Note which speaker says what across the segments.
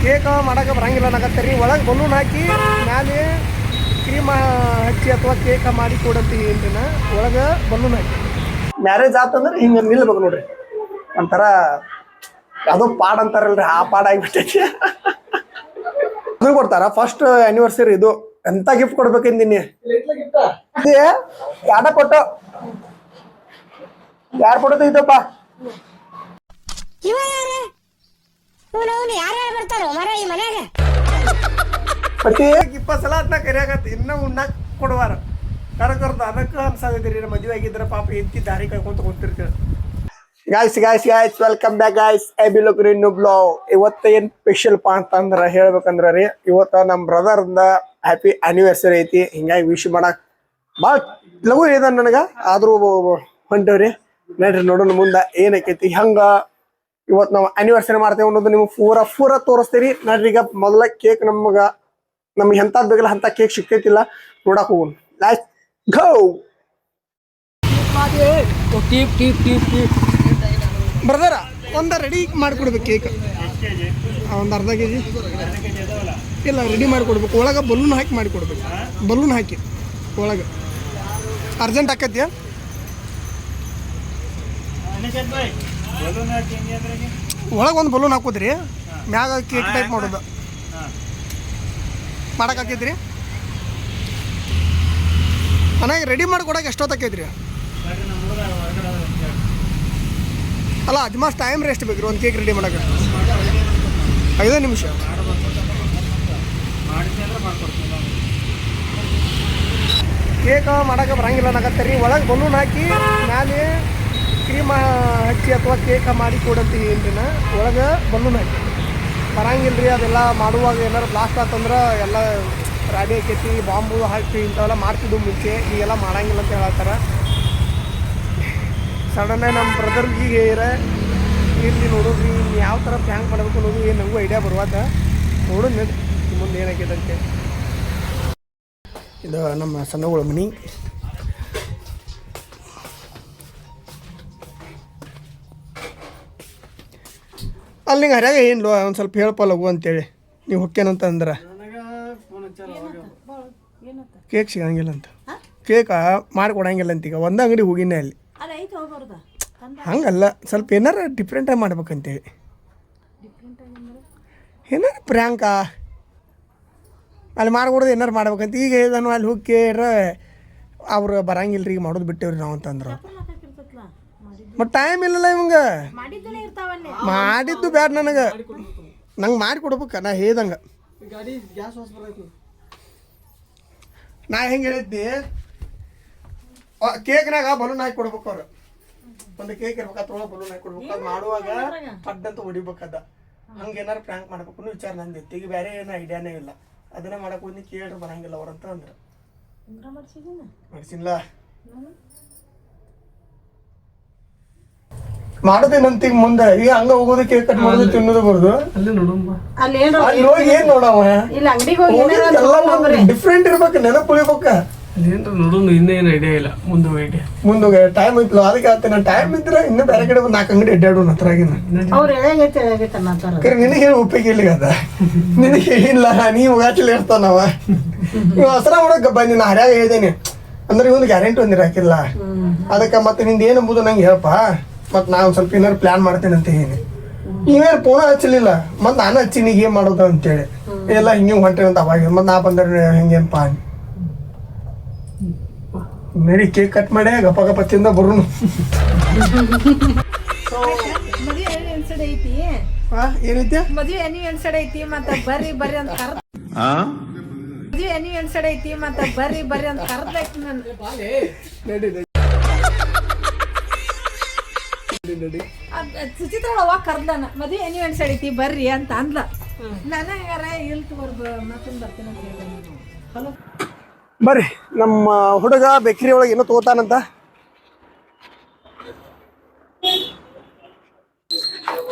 Speaker 1: Cake ಮಾಡೋಕೆ ಬರಂಗಿಲ್ಲ ಅನ್ನಕತ್ತೀರಿ. ಒಳಗೆ ಬಲೂನ್ ಹಾಕಿ ಮ್ಯಾಲೆ ಕ್ರೀಮ್ ಹಚ್ಚಿ ಅಥವಾ ಕೇಕ್ ಮಾಡಿ ಕೊಡಂತೀವಿ ಏನ್ರಿನ. ಒಳಗೆ ಬಲೂನ್ ಹಾಕಿ ಮ್ಯಾರೇಜ್ ಆತಂದ್ರೆ ಹಿಂಗೆ ನಿಲ್ಬೇಕು ನೋಡ್ರಿ. ಒಂಥರ ಯಾವುದೋ ಪಾಡ್ ಅಂತಾರಲ್ರಿ, ಆ ಪಾಡ್ ಆಗಿಬಿಟ್ಟೈತಿ. ಇದು ಕೊಡ್ತಾರ ಫಸ್ಟ್ ಆನಿವರ್ಸರಿ. ಇದು ಎಂತ ಗಿಫ್ಟ್ ಕೊಡ್ಬೇಕಿಂದಿನಿ. ಯಾಡ ಕೊಟ್ಟು ಯಾರು ಕೊಡೋದು ಇದಪ್ಪ. ಮತ್ತೆ 20 ಸಲ ಅದನ್ನ ಕರಿಯಾಗತ್ತ. ಇನ್ನ ಉಣ್ಣಾಕ್ ಕೊಡುವಾರ ಕರ್ಕರ್ದು ಅದಕ್ಕೆ ಅನ್ಸಾಗತ್ತೀರಿ. ಮದುವೆ ಆಗಿದ್ರೆ ಪಾಪ ಎತ್ತಿ ದಾರಿ ಕಾಯ್ಕೊಂತ ಕೂತಿರ್ತೀವಿ. Guys welcome back guys. ಇವತ್ತು ಏನ್ ಸ್ಪೆಷಲ್ ಪಾ ಅಂತಂದ್ರ ಹೇಳ್ಬೇಕಂದ್ರ ರೀ, ಇವತ್ತ ನಮ್ ಬ್ರದರ್ದ ಹ್ಯಾಪಿ ಆನಿವರ್ಸರಿ ಐತಿ. ಹಿಂಗಾಗಿ ವಿಶ್ ಮಾಡಕ್ ಭಾಳ ಲಘು ಇದೆ ನನಗ, ಆದ್ರೂ ಹೊಂಟವ್ರಿ. ನೋಡ್ರಿ ನೋಡೋಣ ಮುಂದೆ ಏನಕ್ಕೈತಿ. ಹಂಗ ಇವತ್ತು ನಾವು ಆನಿವರ್ಸರಿ ಮಾಡ್ತೇವೆ ಅನ್ನೋದು ನಿಮ್ಗೆ ಪೂರ ತೋರಿಸ್ತೀರಿ. ನೋಡ್ರಿ ಈಗ ಮೊದಲ ಕೇಕ್ ನಮ್ಗೆ ಎಂತದ್ ಬೇಕಲ್ಲ ಅಂತ ಕೇಕ್ ಸಿಕ್ಕೈತಿಲ್ಲ, ನೋಡಕ್ ಹೋಗೋಣ. Let's go. ಬ್ರದರ ಒಂದ ರೆಡಿ ಮಾಡಿಕೊಡ್ಬೇಕು ಕೇಕ್. ಒಂದು ಅರ್ಧ kg ಇಲ್ಲ ರೆಡಿ ಮಾಡಿಕೊಡ್ಬೇಕು. ಒಳಗೆ ಬಲೂನ್ ಹಾಕಿ ಮಾಡಿಕೊಡ್ಬೇಕು. ಬಲೂನ್ ಹಾಕಿ ಒಳಗೆ ಅರ್ಜೆಂಟ್ ಆಕೈತಿ. ಒಳಗೆ ಒಂದು ಬಲೂನ್ ಹಾಕೋದ್ರಿ, ಮ್ಯಾಗ ಕೇಕ್ ಟೈಪ್ ಮಾಡೋದು ಮಾಡಕ್ ಆಕೈತ್ರಿ. ಮನೆಗೆ ರೆಡಿ ಮಾಡಿಕೊಡಕ್ಕೆ ಎಷ್ಟೊತ್ತಾಕೈತ್ರಿ? ಅಲ್ಲ ಅಜ್ಮಾಸ್ ಟೈಮ್ ರೆಸ್ಟ್ ಬೇಕ್ರಿ ಒಂದು ಕೇಕ್ ರೆಡಿ ಮಾಡಕ್ಕೆ. 5 ನಿಮಿಷ. ಕೇಕ್ ಮಾಡೋಕೆ ಬರಂಗಿಲ್ಲ ಅನ್ನಕತ್ತೀರಿ. ಒಳಗೆ ಬಲೂನ್ ಹಾಕಿ ಮ್ಯಾಲೆ ಕ್ರೀಮ್ ಹಚ್ಚಿ ಅಥವಾ ಕೇಕ್ ಮಾಡಿ ಕೊಡಂತೀವಿ ಏನ್ರಿನ. ಒಳಗೆ ಬಲೂನ್ ಹಾಕಿ ಬರಂಗಿಲ್ಲ ರೀ. ಅದೆಲ್ಲ ಮಾಡುವಾಗ ಏನಾರು ಬ್ಲಾಸ್ಟ್ ಆತಂದ್ರೆ ಎಲ್ಲ ರಾಡಿ ಆಕೈತಿ. ಬಾಂಬು ಹಾಕಿ ಇಂಥವೆಲ್ಲ ಮಾಡ್ತಿದ್ದು ಮುಂಚೆ, ಈಗೆಲ್ಲ ಮಾಡಂಗಿಲ್ಲ ಅಂತ ಹೇಳತ್ತಾರ. ಸಡನ್ನಾಗಿ ನಮ್ಮ ಬ್ರದರ್ಗೆ ಇರಲಿ ನೋಡೋದ್ರಿ ಯಾವ ಥರ ಪ್ಲ್ಯಾಂಕ್ ಮಾಡಬೇಕು ಅನ್ನೋದು ಏನು ನನಗೂ ಐಡಿಯಾ ಬರುವಾಗ ನೋಡೋದು ನಡಿ ಮುಂದೆ ಏನಾಗೈತಂತೆ. ಇದು ನಮ್ಮ ಸಣ್ಣಗಳ ಮನೆ. ಅಲ್ಲಿ ನಿಂಗೆ ಹರ್ಯಾಗ ಏನು ಒಂದು ಸ್ವಲ್ಪ ಹೇಳಪ್ಪ ಲಘು ಅಂತೇಳಿ. ನೀವು ಹೊಕ್ಕೇನಂತ ಅಂದ್ರೆ ಕೇಕ್ ಸಿಗಂಗಿಲ್ಲ ಅಂತ, ಕೇಕ ಮಾಡಿಕೊಡಂಗಿಲ್ಲ ಅಂತ. ಈಗ ಒಂದು ಅಂಗಡಿ ಹೋಗಿನೇ ಅಲ್ಲಿ. ಹಂಗಲ್ಲ, ಸ್ವಲ್ಪ ಏನಾರ ಡಿಫ್ರೆಂಟಾಗಿ ಮಾಡ್ಬೇಕಂತೇಳಿ. ಏನಾರ ಪ್ರ್ಯಾಂಕ ಅಲ್ಲಿ ಮಾಡ್ಕೊಡೋದು ಏನಾರು ಮಾಡ್ಬೇಕಂತ. ಈಗ ನಾನು ಅಲ್ಲಿ ಹೋಗಿ ಕೇಳ್ರ ಅವ್ರು ಬರಂಗಿಲ್ಲ ರೀ, ಈಗ ಮಾಡೋದು ಬಿಟ್ಟೇವ್ರಿ ನಾವು ಅಂತಂದ್ರು. ಮತ್ತು ಟೈಮ್ ಇಲ್ಲಲ್ಲ ಇವಂಗೆ. ಮಾಡಿದ್ದು ಬ್ಯಾಡ ನಂಗೆ ಮಾಡಿ ಕೊಡ್ಬೇಕ. ನಾ ಹೇಳ್ದಂಗೆ ನಾ ಹೆಂಗೆ ಹೇಳಿದ್ದೆ, ಕೇಕ್ನಾಗ ಬಲೂನ್ ಹಾಕಿ ಕೊಡ್ಬೇಕು. ಅವ್ರು ಒಂದು ಕೇಕ್ ಇರ್ಬೇಕು, ಅದ್ರೊಳಗೆ ಬಲೂನ್ ಹಾಕಿ ಕೊಡ್ಬೇಕು. ಅದು ಮಾಡುವಾಗ ಪಡ್ಡಂತ ಹೊಡಿಬೇಕದ. ಹಂಗೆ ಏನಾರು ಪ್ರ್ಯಾಂಕ್ ಮಾಡ್ಬೇಕು ವಿಚಾರ ನಂದಿತ್ತು. ಈಗ ಬೇರೆ ಏನು ಐಡಿಯಾನೇ ಇಲ್ಲ. ಅದನ್ನ ಮಾಡಕ್ಕೆ ಹೋಗಿ ಕೇಳ್ರಿ ಬರಂಗಿಲ್ಲ ಅವ್ರಂತ ಅಂದ್ರೆ ಮಾಡಿಸಿಲ್ಲ. ಮಾಡೋದೇನಂತ ಈಗ ಮುಂದೆ ಈಗ ಹಂಗ ಹೋಗೋದು ಕೇಕ್ ಕಟ್ ಮಾಡೋದು ತಿನ್ನೋದು ಬರೋದು. ಅಲ್ಲಿ ಹೋಗಿ ಏನ್ ನೋಡವ ಡಿಫ್ರೆಂಟ್ ಇರ್ಬೇಕು, ನೆನಪು ಉಳಿಬೇಕ.
Speaker 2: ನೋಡೋಣ, ಇನ್ನೇನು ಐಡಿಯಾ ಇಲ್ಲ.
Speaker 1: ಮುಂದೆ ಟೈಮ್ ಐತ್ಲ, ಅದಕ್ಕೆ ಆಗ್ತೇನೆ. ಟೈಮ್ ಇದ್ರೆ ಇನ್ನೂ ಬೇರೆ ಕಡೆ ಒಂದು 4 ಅಂಗಡಿ ಅಡ್ಡಾಡೋಣ ಹತ್ರಾಗಿನ. ನಿನಗೆ ಏನು ಉಪಯೋಗ ಇಲ್ಲ ಅದ, ನಿನಗೆ ಇಲ್ಲ. ನೀವು ಹೋಗಾಚಿಲ್ಲ ಇರ್ತಾನವ. ನೀವು ಹಸರ ಮಾಡೋಕೆ ಬಂದಿನ ಹರ್ಯಾಗ ಹೇಳಿದ್ದೇನೆ ಅಂದ್ರೆ ಇವನು ಗ್ಯಾರಂಟಿ ಒಂದಿರ ಹಾಕಿಲ್ಲ. ಅದಕ್ಕೆ ಮತ್ತೆ ನಿಂದ ಏನಂಬುದು ನಂಗೆ ಹೇಳಪ್ಪ. ಮತ್ತು ನಾನು ಸ್ವಲ್ಪ ಏನಾರು ಪ್ಲಾನ್ ಮಾಡ್ತೇನೆ ಅಂತ ಹೇಳಿ ನೀವೇನು ಫೋನ ಹಚ್ಚಲಿಲ್ಲ. ಮತ್ತು ನಾನು ಹಚ್ಚಿ ಏನ್ ಮಾಡೋದು ಅಂತೇಳಿ ಎಲ್ಲ ಹಿಂಗೆ ಹೊಂಟೇನೆ ಅಂತ ಅವಾಗ. ಮತ್ತು ನಾ ಬಂದ್ರೆ ಹೆಂಗೇನಪ್ಪ ನಡಿ ಕೇಕ್ ಕಟ್ ಮಾಡಿ ಗಪ್ಪ ತಿಂದ ಬರೋನು. ಏನೈತಿ
Speaker 3: ಮದುವೆ ಆನಿವರ್ಸರಿ ಐತಿ ಮತ್ತೆ ಬರ್ರಿ ಅಂತ ಕರ್ದ. ಮದುವೆ ಆನಿವರ್ಸರಿ ಐತಿ ಮತ್ತೆ ಬರ್ರಿ ಅಂತ ಕರ್ದೈತಿ. ಸುಚಿತ್ರ ಅವಾಗ ಕರ್ದಾನ ಮದುವೆ ಆನಿವರ್ಸರಿ ಐತಿ ಬರ್ರಿ ಅಂತ ಅಂದ್ಲ. ನನಗಾರ ಇಲ್ತು ಮತ್ತೊಂದು ಬರ್ತೀನಿ ಅಂತ ಹೇಳಿದ. ಹಲೋ
Speaker 1: ಬರ್ರಿ, ನಮ್ಮ ಹುಡುಗ ಬೇಕ್ರಿ ಒಳಗೆ ಏನೋ ತಗೋತಾನಂತ.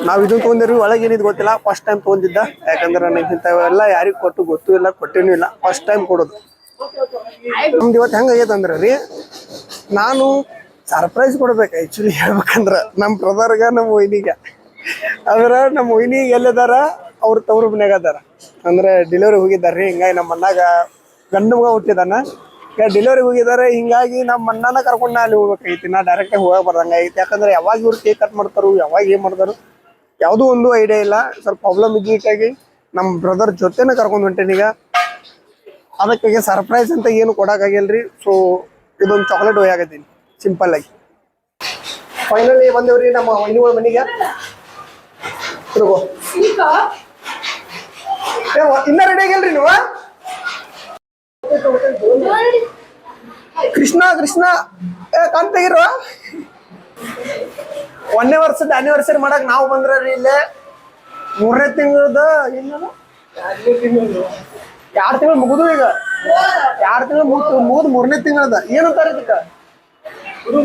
Speaker 1: ನಾವು ಇದನ್ನು ತೊಗೊಂಡಿರಿ. ಒಳಗೆ ಏನಿದ್ ಗೊತ್ತಿಲ್ಲ, ಫಸ್ಟ್ ಟೈಮ್ ತೊಗೊಂಡಿದ್ದ. ಯಾಕಂದ್ರೆ ನನಗೆ ಇಂಥವೆಲ್ಲ ಯಾರಿಗೆ ಗೊತ್ತೂ ಇಲ್ಲ, ಕೊಟ್ಟೇನೂ ಇಲ್ಲ. ಫಸ್ಟ್ ಟೈಮ್ ಕೊಡೋದು. ನಮ್ದು ಇವತ್ತು ಹೆಂಗಾಗೈತೆ ಅಂದ್ರೆ ರೀ, ನಾನು ಸರ್ಪ್ರೈಸ್ ಕೊಡ್ಬೇಕು ಆ್ಯಕ್ಚುಲಿ ಹೇಳ್ಬೇಕಂದ್ರೆ ನಮ್ಮ ಬ್ರದರ್ಗೆ, ನಮ್ಮ ವೈನಿಗೆ. ಅಂದ್ರೆ ನಮ್ಮ ವೈನಿಗೆ ಎಲ್ಲಿದಾರ ಅವ್ರ ತವ್ರ ಮನ್ಯಾಗ ಅದಾರ ಅಂದ್ರೆ ಡೆಲಿವರಿ ಹೋಗಿದ್ದಾರ್ರಿ. ಹಿಂಗಾಗಿ ನಮ್ಮ ಅಣ್ಣಾಗ ಗಂಡು ಮಗ ಹುಟ್ಟಿದಾನ. ಈಗ ಡೆಲಿವರಿ ಹೋಗಿದ್ದಾರೆ. ಹಿಂಗಾಗಿ ನಮ್ಮ ಅಣ್ಣನ ಕರ್ಕೊಂಡು ನಾ ಅಲ್ಲಿ ಹೋಗ್ಬೇಕಾಗೈತಿ. ನಾ ಡೈರೆಕ್ಟಾಗಿ ಹೋಗಕ್ಕೆ ಬರ್ದಂಗ ಐತಿ. ಯಾಕಂದ್ರೆ ಯಾವಾಗ ಇವ್ರು ಕೇಕ್ ಕಟ್ ಮಾಡ್ತಾರೋ ಯಾವಾಗ ಏನ್ ಮಾಡ್ತಾರೋ ಯಾವುದೂ ಒಂದು ಐಡಿಯಾ ಇಲ್ಲ. ಸ್ವಲ್ಪ ಪ್ರಾಬ್ಲಮ್ ಇದ್ದಿಟ್ಟಾಗಿ ನಮ್ಮ ಬ್ರದರ್ ಜೊತೆನೇ ಕರ್ಕೊಂಡು ಹೊಂಟೇನಿ. ಈಗ ಅದಕ್ಕಾಗಿ ಸರ್ಪ್ರೈಸ್ ಅಂತ ಏನು ಕೊಡೋಕ್ಕಾಗಿಲ್ರಿ. ಸೊ ಇದೊಂದು ಚಾಕ್ಲೇಟ್ ಒಯ್ಯಾಕತ್ತೀನಿ ಸಿಂಪಲ್ ಆಗಿ. ಫೈನಲಿ ಬಂದೇವ್ರಿ ನಮ್ಮ ವೈನಿಗಳ ಮನೆಗೆ. ಇನ್ನ ರೆಡಿ ಆಗಿಲ್ರಿ ನೀವು? ಕೃಷ್ಣ ಕೃಷ್ಣ ಕಾಣ್ ತೆಗಿರುವ 1ನೇ ವರ್ಷದ ಆನಿವರ್ಸರಿ ಮಾಡಕ್ ನಾವು ಬಂದ್ರಿ. ಇಲ್ಲೇ 3ನೇ ತಿಂಗಳದ ಇಲ್ಲ 2 ತಿಂಗಳು ಮುಗಿದು. ಈಗ 2 ತಿಂಗಳು ಮುಗಿದು 3ನೇ ತಿಂಗಳದ ಏನಂತಾರೆ ಇದಕ್ಕ? ಹುಡುಗ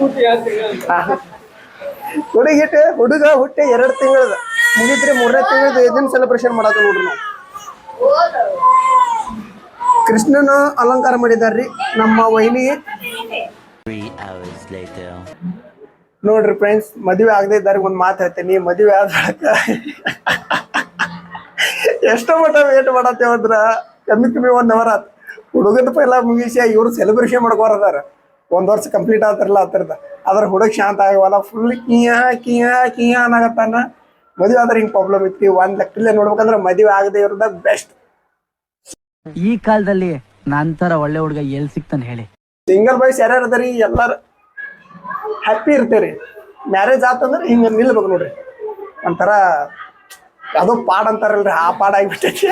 Speaker 1: ಹುಟ್ಟಿ 2 ತಿಂಗಳದ ಮುಗಿದ್ರಿ. 3ನೇ ತಿಂಗಳದ ಇದನ್ನ ಸೆಲೆಬ್ರೇಷನ್ ಮಾಡಕ ನೋಡ್ರಿ ನಾವು. ಕೃಷ್ಣನ ಅಲಂಕಾರ ಮಾಡಿದಾರ್ರಿ ನಮ್ಮ ವೈನಿ. ನೋಡ್ರಿ ಫ್ರೆಂಡ್ಸ್, ಮದುವೆ ಆಗದೆ ಇದ್ದಾರೆ. ಒಂದ್ ಮಾತು ಹೇಳ್ತೀನಿ, ಮದುವೆ ಆದ ಎಷ್ಟೋ ಮಟ್ಟ ವೇಟ್ ಮಾಡತ್ತೇವ ಅಂದ್ರ ಕಮ್ಮಿ 1 ಅವರ್ ಆತ್. ಹುಡುಗದ ಪೈಲ ಮುಗಿಸಿ ಇವ್ರು ಸೆಲೆಬ್ರೇಷನ್ ಮಾಡ್ಕೋರದಾರ. 1 ವರ್ಷ ಕಂಪ್ಲೀಟ್ ಆತಾರಲ್ಲ ಆತರದ. ಅದ್ರ ಹುಡುಗ ಶಾಂತ ಆಗವಲ್ಲ, ಫುಲ್ ಕಿಯಾ ಅನ್ನಾಗತ್ತಾನ. ಮದುವೆ ಆದ್ರೆ ಹಿಂಗ್ ಪ್ರಾಬ್ಲಮ್ ಐತಿ. ಒಂದ್ ಲೆಕ್ಕಲ್ಲೇ ನೋಡ್ಬೇಕಂದ್ರ ಮದುವೆ ಆಗದೆ ಇರೋದಾಗ ಬೆಸ್ಟ್.
Speaker 4: ಈ ಕಾಲದಲ್ಲಿ ನಂತರ ಒಳ್ಳೆ ಹುಡುಗ ಎಲ್ಲಿ ಸಿಗ್ತಾನೆ ಹೇಳಿ?
Speaker 1: ಸಿಂಗಲ್ ಬಾಯ್ಸ್ ಯಾರ್ಯಾರು ಅದಾರಿ ಎಲ್ಲಾರು ಹ್ಯಾಪಿ ಇರ್ತೀರಿ. ಮ್ಯಾರೇಜ್ ಆತಂದ್ರೆ ಹಿಂಗ ನಿಲ್ಬೇಕು ನೋಡ್ರಿ. ಒಂಥರ ಯಾವುದೋ ಪಾಡ್ ಅಂತಾರಲ್ರಿ, ಆ ಪಾಡ್ ಆಗಿಬಿಟ್ಟೈತಿ.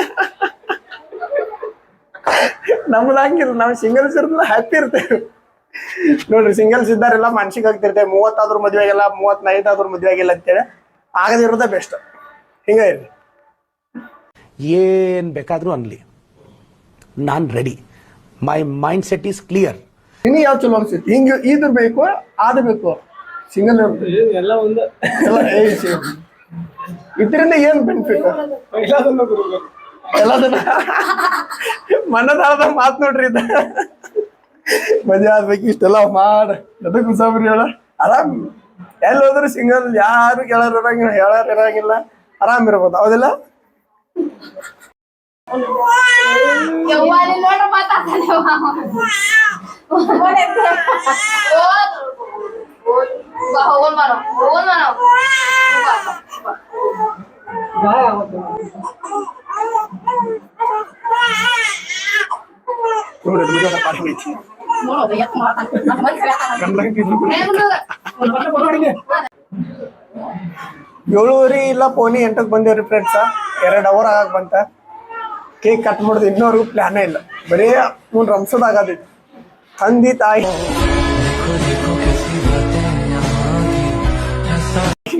Speaker 1: ನಮ್ದು ಹಂಗಿಲ್ಲ, ನಾವು ಸಿಂಗಲ್ಸ್ ಇರೋದ್ರಿಂದ ಹ್ಯಾಪಿ ಇರ್ತೇವೆ ನೋಡ್ರಿ. ಸಿಂಗಲ್ಸ್ ಇದ್ದಾರೆಲ್ಲ ಮನ್ಸಿಗೆ ಆಗ್ತಿರ್ತೇವೆ. 30 ಆದ್ರೂ ಮದುವೆ ಆಗಿಲ್ಲ, 35 ಆದ್ರೂ ಮದುವೆ ಆಗಿಲ್ಲ ಅಂತೇಳಿ ಆಗದಿರೋದೇ ಬೆಸ್ಟ್. ಹಿಂಗ ಇರ್ರಿ.
Speaker 5: ಏನ್ ಬೇಕಾದ್ರೂ ಅನ್ಲಿ, ನಾನ್ ready. My mind set is clear.
Speaker 1: ನಿನಗೆ ಯಾವ ಚಲೋ ಅನ್ಸೈತಿ? ಹಿಂಗ ಇದು ಬೇಕು ಅದು ಬೇಕು? ಸಿಂಗಲ್
Speaker 2: ಎಲ್ಲ ಒಂದು
Speaker 1: ಇದರಿಂದ ಏನ್ ಬೆನಿಫಿಟ್? ಎಲ್ಲದನ್ನ ಮನದಾಳದ ಮಾತು ನೋಡ್ರಿ. ಇದ ಮದುವೆ ಆದ್ಬೇಕು ಇಷ್ಟೆಲ್ಲ ಮಾಡ ಎದಕ್ ಕುಸಾಬ್ರಿ ಹೇಳ. ಆರಾಮ್ ಎಲ್ಲಿ ಹೋದ್ರು ಸಿಂಗಲ್, ಯಾರು ಹೇಳಾರ ಇರಂಗಿಲ್ಲ, ಆರಾಮ್ ಇರ್ಬೋದು. ಹೌದಿಲ್ಲ? ಏಳುವರೆ ಇಲ್ಲ ಪೋನಿ 8ಕ್ಕೆ ಬಂದೇವ್ರಿ ಫ್ರೆಂಡ್ಸ. 2 ಅವರ್ ಆಗಕ್ ಬಂತ. ಕೇಕ್ ಕಟ್ ಮಾಡೋದು ಇನ್ನೋರ್ಗು ಪ್ಲಾನೇ ಇಲ್ಲ. ಬರೀ ರಂಸದಾಗದೈತಿ. ತಂದಿ ತಾಯಿ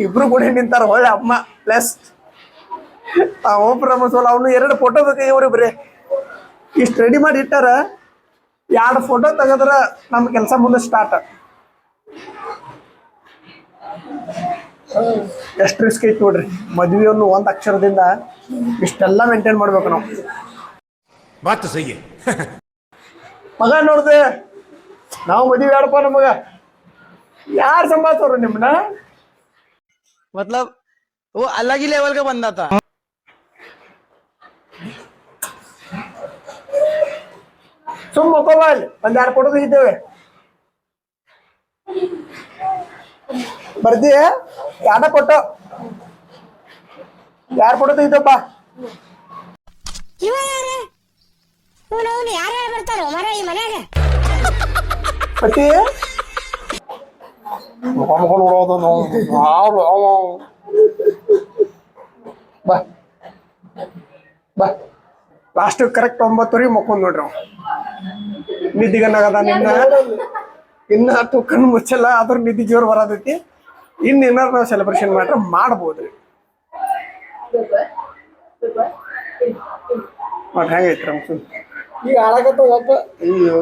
Speaker 1: ಇಬ್ರು ಕೂಡ ನಿಂತಾರ. ಒಳ್ಳೆ ಅಮ್ಮ ಪ್ಲಸ್ ರಮಸೋಲ. ಅವನು 2 ಫೋಟೋ ಬೇಕಾಗಿವ್ರಿ. ಬರೀ ಇಷ್ಟು ರೆಡಿ ಮಾಡಿ ಇಟ್ಟಾರ. 2 ಫೋಟೋ ತೆಗದ್ರ ನಮ್ಮ ಕೆಲಸ ಮುಂದೆ ಸ್ಟಾರ್ಟ್. ಎಷ್ಟು ರಿಸ್ಕ್ ಐತಿ ನೋಡ್ರಿ. ಮದ್ವೆಯನ್ನು 1 ಅಕ್ಷರದಿಂದ ಇಷ್ಟೆಲ್ಲ ಮೇಂಟೈನ್ ಮಾಡ್ಬೇಕು ನಾವು. ಮಗ ನೋಡ್ದೆ, ನಾವು ಮದುವೆ ಆಡಪ್ಪ ನಮಗ ಯಾರು ಸಂಭಾಳ್ಸೋರು ನಿಮ್ಮನ್ನ?
Speaker 4: मतलब वो अलग ही लेवल का बंदा था.
Speaker 1: ಸುಮ್ಮ ಮೊಬೈಲ್ 1 2 ಫೋಟೋ ತೆಗಿದ್ದೇವೆ. ಬರ್ದಿ 2 ಫೋಟೋ 2 ಫೋಟೋ ತೆಗಿದ್ದಪ್ಪ. ಪತಿ ನೋಡೋದು ಬಾ ಬಾ. ಲಾಸ್ಟ್ ಕರೆಕ್ಟ್ 9 ಮಕ್ಕೊಂಡ್ ನೋಡ್ರಿ. ನಿದ್ದಿಗನ್ನಾಗದ ಇನ್ನ ಕಣ್ಣು ಮುಚ್ಚಲ್ಲ. ಅದ್ರ ನಿದ್ದಿ ಜೋರ್ ಬರತೈತಿ. ಏನಾರು ನಾವು ಸೆಲೆಬ್ರೇಷನ್ ಮಾಡ್ರೆ ಮಾಡ್ಬೋದ್ರಿ. ಹೆಂಗೈತಿ ರಮಸು? ಈಗ ಹಾಳಾಗತ್ತ ಒಬ್ಬ. ಅಯ್ಯೋ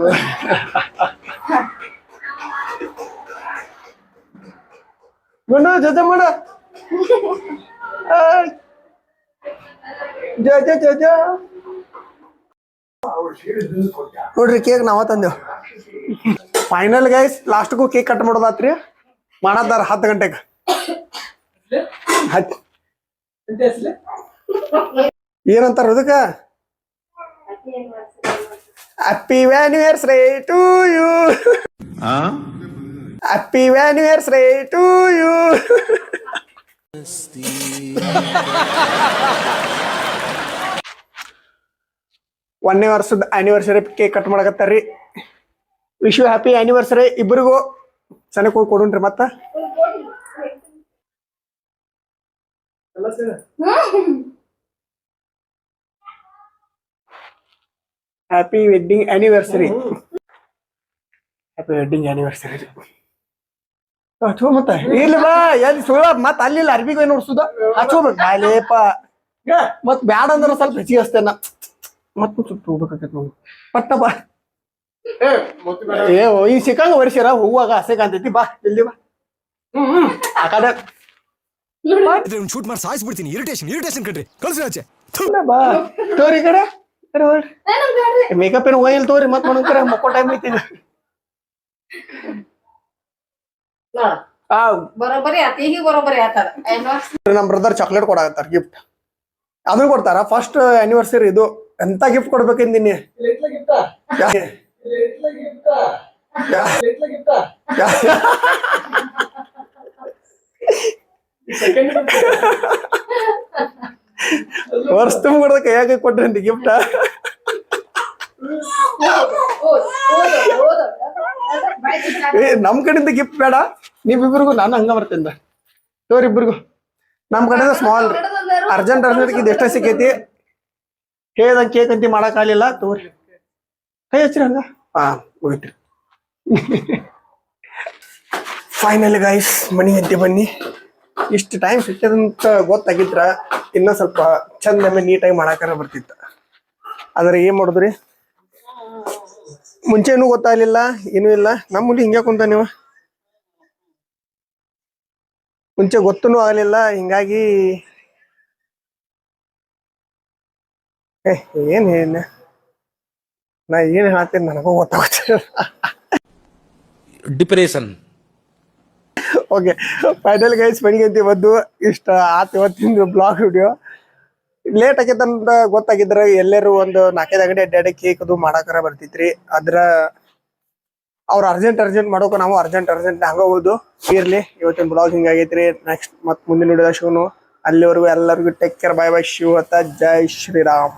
Speaker 1: ಗುಂಡು ಜೊತೆ ಮಾಡ. ನೋಡ್ರಿ ಕೇಕ್ ನಾವ ತಂದೇವ್. ಫೈನಲ್ ಗೈಸ್ ಲಾಸ್ಟ್ಗೂ ಕೇಕ್ ಕಟ್ ಮಾಡೋದಾತ್ರಿ. ಮಾಡದಾರ 10 ಗಂಟೆಗೆ. ಏನಂತಾರ ಅದಕ್ಕ happy anniversary to you happy anniversary to you 1ನೇ ವರ್ಷದ ಆನಿವರ್ಸರಿ ಕೇಕ್ ಕಟ್ ಮಾಡಕತ್ತಾರ್ರಿ. ವಿಶ್ ಯು ಹ್ಯಾಪಿ ಆನಿವರ್ಸರಿ ಇಬ್ಬರಿಗೂ. ಸಣ್ಣಕ್ಕೆ ಹೋಗಿ ಕೊಡುನ್ರಿ ಮತ್ತ. Happy wedding anniversary. Happy wedding anniversary. ಹಚ್ಚೋ ಮತ್ತ ಇಲ್ಲ ಬಾ ಎಲ್ಲಿ ಸುಳ ಮತ್ತ ಅಲ್ಲಿಲ್ಲ ಅರ್ಬಿಗೆ ನೋಡ್ಸುದ ಹಚ್ಚೋಬೇಕು ಬಾಲೇಪ. ಮತ್ ಬ್ಯಾಡ ಅಂದ್ರೆ ಸ್ವಲ್ಪ ಹೆಚ್ಚಿಗೆ ಹಚ್ತೇನ ಮತ್ತ ಸ್ವಲ್ಪ ಹೋಗ್ಬೇಕಾಗತ್ ನಾವು ಪಟ್ಟ ಬಾ. ಏ ಈ ಸಿಕ್ಕಂಗ ವರ್ಷರ ಹೂವಾಗ ಹಸೆ ಕಾಂತೈತಿ ಬಾ ಜಲ್ದಿ ಬಾ. ಆ ಕಡೆ
Speaker 6: ಶೂಟ್ ಮಾಡಿ ಸಾಯಿಸ್ಬಿಡ್ತೀನಿ. ಇರಿಟೇಷನ್ ಕಣ್ರಿ ಕಳ್ಸಿ ಆಚೆ.
Speaker 1: ಬಾ ತೋರಿ ಕಡೆ ಮೇಕಪ್ ಏನು ಹೋಗಿಲ್ ತೋರಿ ಮತ್ ಮಾಡೋಕರ ಮಕ್ಕೋ ಟೈಮ್ ಐತಿ.
Speaker 3: ಬರೋಬ್ಬರಿ ಆತ ಈಗ ಬರೋಬ್ಬರಿ ಆತದ.
Speaker 1: ನಮ್ ಬ್ರದರ್ ಚಾಕ್ಲೇಟ್ ಕೊಡಾಕತ್ತಾರ ಗಿಫ್ಟ್. ಅದನ್ನ ಕೊಡ್ತಾರ ಫಸ್ಟ್ ಆನಿವರ್ಸರಿ ಇದು. ಎಂತ ಗಿಫ್ಟ್ ಕೊಡ್ಬೇಕಂದಿನಿ. ವರ್ಷ ತುಂಬ ಕೈಯಾಗ ಕೊಟ್ರಿ ಗಿಫ್ಟ್. ನಮ್ ಕಡೆಯಿಂದ ಗಿಫ್ಟ್ ಬೇಡ, ನೀವಿಬ್ರಿಗೂ ನಾನು ಹಂಗ ಬರ್ತೇನೆ ತೋರಿ ಇಬ್ರಿಗೂ. ನಮ್ ಕಡೆಯಿಂದ ಸ್ಮಾಲ್ ಅರ್ಜೆಂಟ್ ಇದು ಎಷ್ಟ ಸಿಕ್ಕೈತಿ ಹೇಳ್ದಂಗೆ ಕೇಕ್ ಅಂತಿ ಮಾಡಕ್ ಆಗ್ಲಿಲ್ಲ ತೋರಿ ಕೈ ಹಚ್ಚಿರಿ ಹಂಗ. ಹೋಯ್ತ್ರಿ. ಫೈನಲ್ ಗೈಸ್ ಮನಿಗಂತೆ ಬನ್ನಿ. ಇಷ್ಟು ಟೈಮ್ ಸಿಕ್ಕದಂತ ಗೊತ್ತಾಗಿದ್ರ ಇನ್ನ ಸ್ವಲ್ಪ ಚಂದ ನೀಟಾಗಿ ಮಾಡಾಕಾರ ಬರ್ತಿತ್ತು. ಆದ್ರೆ ಏನ್ ಮಾಡುದ್ರಿ ಮುಂಚೆ ಏನೂ ಗೊತ್ತಾಗ್ಲಿಲ್ಲ ಏನೂ ಇಲ್ಲ. ನಮ್ಮಲ್ಲಿ ಹಿಂಗೆ ಕುಂತ ನೀವು ಮುಂಚೆ ಗೊತ್ತೂ ಆಗ್ಲಿಲ್ಲ. ಹಿಂಗಾಗಿ ಏನ್ ಹೇಳ ನಾ ಏನ್ ಹೇಳ್ತೀನಿ ನನಗೂ ಗೊತ್ತಾಗುತ್ತೆ.
Speaker 6: ಡಿಪ್ರೆಷನ್.
Speaker 1: ಓಕೆ ಫೈನಲ್ ಗೈಸ್ ಮನಿಗಂತಿ ಬಂದು ಇಷ್ಟ ಆತ ಇವತ್ತಿನ ಬ್ಲಾಗ್ ವಿಡಿಯೋ. ಲೇಟ್ ಆಗೈತಂತ ಗೊತ್ತಾಗಿದ್ರ ಎಲ್ಲರೂ ಒಂದು 4-5 ಅಂಗಡಿ ಅಡ್ಡಾಡಿ ಕೇಕ್ ಅದು ಮಾಡಾಕರ ಬರ್ತಿತ್ರಿ. ಅದ್ರ ಅವ್ರು ಅರ್ಜೆಂಟ್ ಮಾಡೋಕೆ ನಾವು ಅರ್ಜೆಂಟ್ ಹಂಗ ಹೋಗುದು ಇರ್ಲಿ. ಇವತ್ತಿನ ಬ್ಲಾಗ್ ಹಿಂಗಾಗೈತ್ರಿ. ನೆಕ್ಸ್ಟ್ ಮತ್ ಮುಂದಿನ ವಿಡಿಯೋದ ಶಿವನು. ಅಲ್ಲಿವರೆಗೂ ಎಲ್ಲರಿಗೂ take care. Bye bye. Shiva ಜೈ ಶ್ರೀರಾಮ್.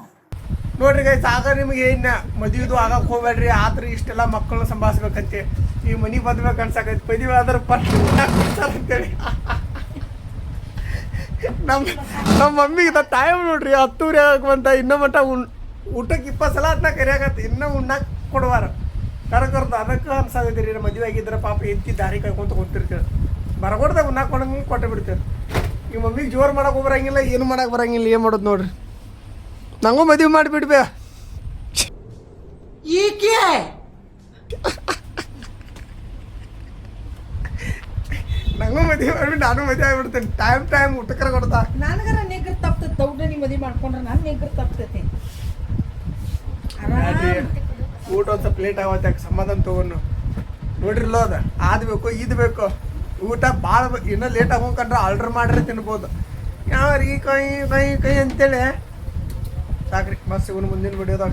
Speaker 1: ನೋಡ್ರಿ ಗೈಸ್ ಆಗ ನಿಮ್ಗೆ ಏನ ಮದುವೆದು ಆಗಕ್ ಹೋಗ್ಬೇಡ್ರಿ. ಆದ್ರೆ ಇಷ್ಟೆಲ್ಲ ಮಕ್ಕಳನ್ನ ಸಂಭಾಳಿಸ್ಬೇಕಂತೆ ಈ ಮನಿ ಬಂದ್ಬೇಕು ಅನ್ಸಾಕೈತಿ. ಮದುವೆ ಆದ್ರೆ ಅಂತೇಳಿ ನಮ್ಮ ಮಮ್ಮಿಗೆ ಟೈಮ್ ನೋಡ್ರಿ 10 ಆಗಕ್ಕೆ ಬಂತ. ಇನ್ನೂ ಮಟ್ಟ ಊಟಕ್ಕೆ 20 ಸಲ ಅದನ್ನ ಕರಿಯಾಕತ್ತಿ. ಇನ್ನೂ ಉಣ್ಣಾಕ್ ಕೊಡುವಾರ ಕರ್ಕರ್ದು ಅದಕ್ಕೆ ಅನ್ಸಾಗತ್ತೀರಿ. ಮದುವೆ ಆಗಿದ್ರೆ ಪಾಪ ಎತ್ತಿ ದಾರಿ ಕಾಯ್ಕೊಂತ ಕೂತಿರ್ತೀವಿ. ಬರಗೊಡ್ದಾಗ ಉಣ್ಣಾಕ್ ಕೊಡಂಗೆ ಕೊಟ್ಟು ಬಿಡ್ತೀವಿ. ಈ ಮಮ್ಮಿಗೆ ಜೋರು ಮಾಡಕ್ಕೆ ಬರಂಗಿಲ್ಲ, ಏನು ಮಾಡಕ್ಕೆ ಬರಂಗಿಲ್ಲ. ಏನು ಮಾಡೋದು ನೋಡ್ರಿ. ನಂಗೂ ಮದುವೆ ಮಾಡಿಬಿಡ್ಬೇ
Speaker 3: ಈಕೆ
Speaker 1: ನಂಗೂ ಮದುವೆ ಮಾಡ್ಬಿಟ್ಟು ನಾನು ಮದುವೆ ಆಗ್ಬಿಡ್ತೇನೆ. ಟೈಮ್ ಊಟಕ್ಕರ ಕೊಡ್ತಾ
Speaker 3: ನನಗರ ನಿಗ್ರ ತಪ್ತೈತಿ. ದೌಡ ನೀ ಮದುವೆ ಮಾಡ್ಕೊಂಡ್ರೆ ನಾನು ನಿಗ್ರ ತಪ್ತೈತಿ.
Speaker 1: ಊಟ ಒಂದು ಸ್ವಲ್ಪ ಲೇಟ್ ಆಗತ್ತೆ ಸಮಾಧಾನ ತಗೊಂಡು ನೋಡ್ರಿಲ್ಲ. ಅದ ಬೇಕು ಇದು ಬೇಕು ಊಟ ಭಾಳ ಇನ್ನೂ ಲೇಟ್ ಆಗೋಕಂದ್ರೆ ಆರ್ಡ್ರ್ ಮಾಡ್ರೆ ತಿನ್ಬೋದು. ಯಾವ್ರಿ ಕೈ ಅಂತೇಳಿ ಸಾಕ್ರಿ. ಮಸ್ತ್ ಇವನು ಮುಂದಿನ ವಿಡಿಯೋದಾಗ